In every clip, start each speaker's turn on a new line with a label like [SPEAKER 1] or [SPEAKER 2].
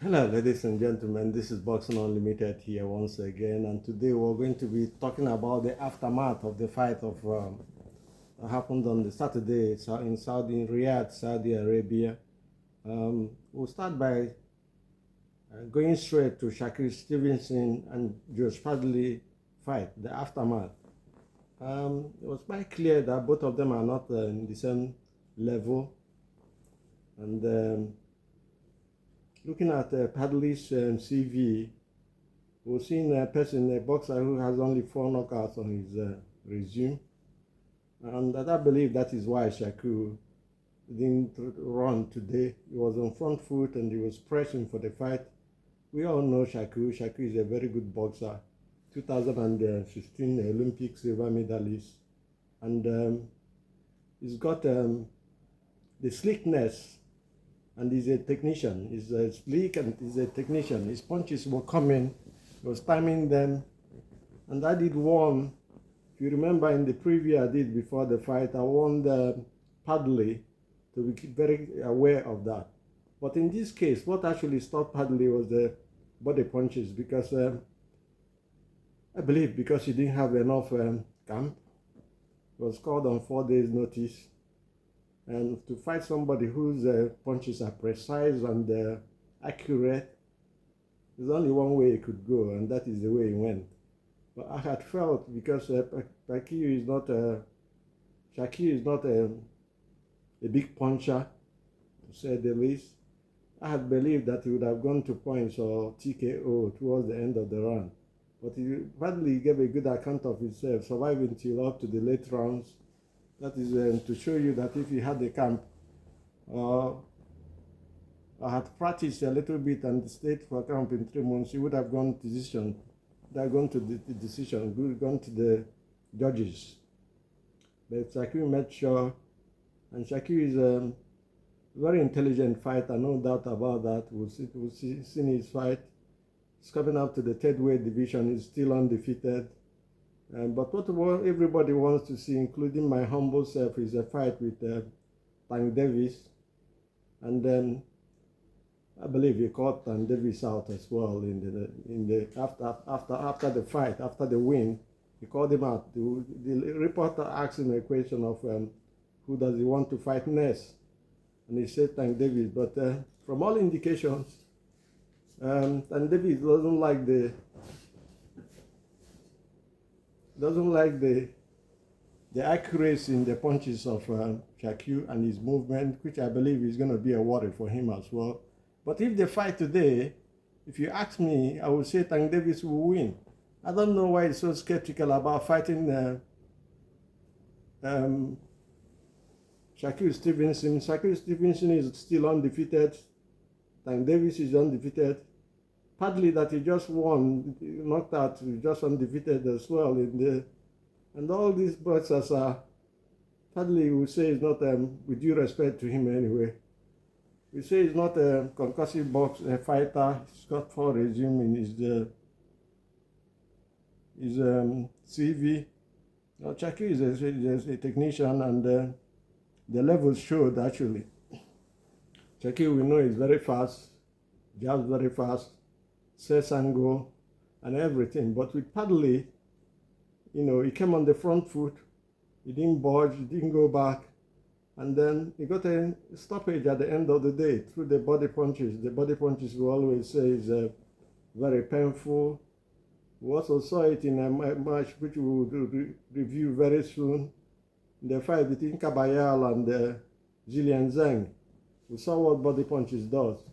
[SPEAKER 1] Hello, ladies and gentlemen. This is Boxing Unlimited here once again, and today we're going to be talking about the aftermath of the fight of that happened on the Saturday in Riyadh, Saudi Arabia. We'll start by going straight to Shakur Stevenson and Padley fight, the aftermath. It was quite clear that both of them are not in the same level, and looking at Padley's CV, we've seen a boxer who has only 4 knockouts on his resume. And I believe that is why Shakur didn't run today. He was on front foot and he was pressing for the fight. We all know Shakur. Shakur is a very good boxer. 2016 Olympic silver medalist. And he's got the slickness, and he's a technician. He's sleek and he's a technician. His punches were coming, he was timing them. And I did warn, if you remember in the preview I did before the fight, I warned Padley to be very aware of that. But in this case, what actually stopped Padley was the body punches, because I believe because he didn't have enough camp. He was called on 4 days notice. And to fight somebody whose punches are precise and accurate, there's only one way it could go, and that is the way it went. But I had felt, because Shakir is not a big puncher, to say the least, I had believed that he would have gone to points or TKO towards the end of the round. But he badly gave a good account of himself, surviving till up to the late rounds. That is to show you that if he had the camp, I had practiced a little bit and stayed for camp in 3 months, he would have gone to decision. Gone to the decision, gone to the judges. But Shakur made sure, and Shakur is a very intelligent fighter, no doubt about that. We'll see his fight. He's coming up to the 3rd weight division, he's still undefeated. But what everybody wants to see, including my humble self, is a fight with Tank Davis. And then I believe he caught Tank Davis out as well after the fight, after the win. He called him out. The reporter asked him a question of who does he want to fight next, and he said Tank Davis. But from all indications, Tank Davis doesn't like the accuracy in the punches of Shakur and his movement, which I believe is going to be a worry for him as well. But if they fight today, if you ask me, I would say Tank Davis will win. I don't know why he's so skeptical about fighting Shakur Stevenson. Shakur Stevenson is still undefeated. Tank Davis is undefeated. Padley, that he just won, knocked out, just undefeated as well. And all these boxers are, Padley would say is not, with due respect to him anyway, we say he's not a concussive fighter. He's got 4 resume in his CV. Now, Shakur is a technician, and the levels showed actually. Shakur, we know, is very fast, jabs very fast, sets and go, and everything. But with Padley, he came on the front foot, he didn't budge, he didn't go back, and then he got a stoppage at the end of the day through the body punches. The body punches, we always say, is very painful. We also saw it in a match which we will review very soon, the fight between Kabayal and Zhilian Zhang. We saw what body punches does.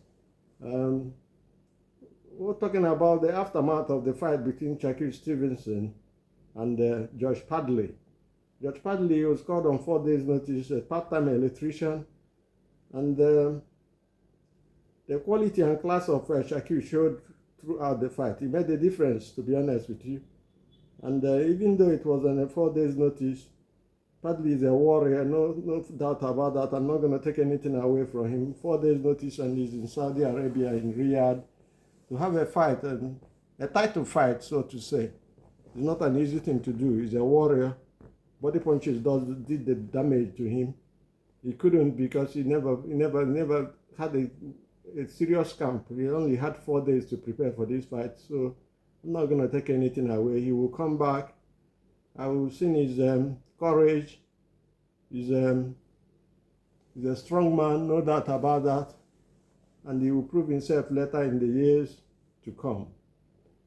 [SPEAKER 1] We're talking about the aftermath of the fight between Shakur Stevenson and Josh Padley. Josh Padley was called on 4 days notice, a part-time electrician, and the quality and class of Shakur showed throughout the fight. He made a difference, to be honest with you. And even though it was on a 4 days notice, Padley is a warrior, no doubt about that. I'm not going to take anything away from him. 4 days notice, and he's in Saudi Arabia, in Riyadh, to have a fight, and a title fight, so to say. It's not an easy thing to do. He's a warrior. Body punches did the damage to him. He couldn't, because he never had a serious camp. He only had 4 days to prepare for this fight, so I'm not going to take anything away. He will come back. I will see his courage. He's a strong man, no doubt about that, and he will prove himself later in the years to come.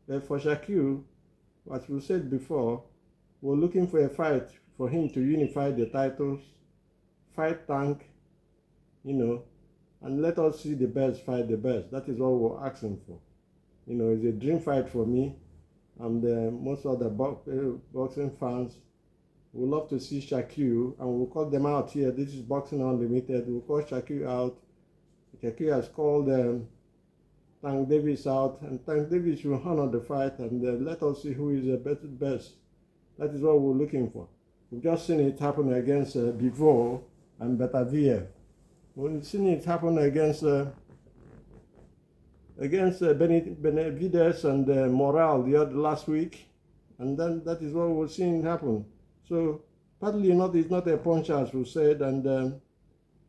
[SPEAKER 1] But for Shakur, as we said before, we're looking for a fight for him to unify the titles, fight Tank, and let us see the best fight the best. That is what we're asking for. It's a dream fight for me, and most of the boxing fans would love to see Shakur, and we'll call them out here. This is Boxing Unlimited. We'll call Shakur out. Shakur has called Tank Davis out, and Tank Davis will honor the fight, and let us see who is the best. That is what we're looking for. We've just seen it happen against Bivol and Betaviev. We've seen it happen against Benavides and Morale last week, and then that is what we're seeing happen. So Padley is not a puncher, as we said, and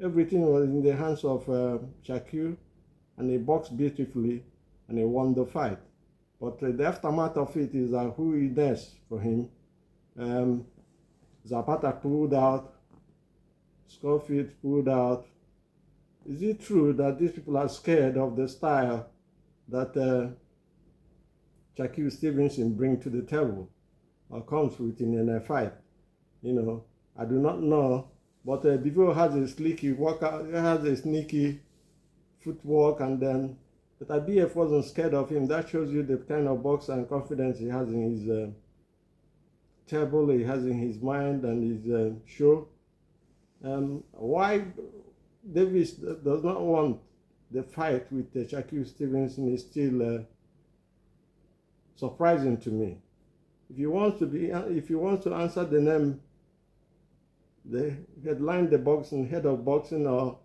[SPEAKER 1] everything was in the hands of Shakur, and he boxed beautifully, and he won the fight. But the aftermath of it is who is next for him. Zapata pulled out, Schofield pulled out. Is it true that these people are scared of the style that Shakur Stevenson brings to the table or comes with in a fight? I do not know, but Bivol has a sneaky footwork, and then but IBF wasn't scared of him. That shows you the kind of box and confidence he has in his table, he has in his mind and his show. Why Davis does not want the fight with Shakur Stevenson is still surprising to me. If you want to answer the name, the headline, the head of boxing, or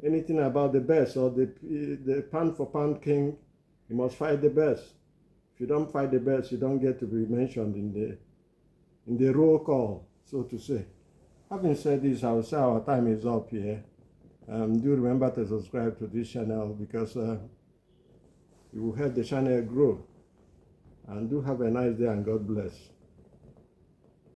[SPEAKER 1] anything about the best, or the pound for pound king, you must fight the best. If you don't fight the best, you don't get to be mentioned in the roll call, so to say. Having said this, I will say our time is up here. Do remember to subscribe to this channel, because it will help the channel grow. And do have a nice day, and God bless.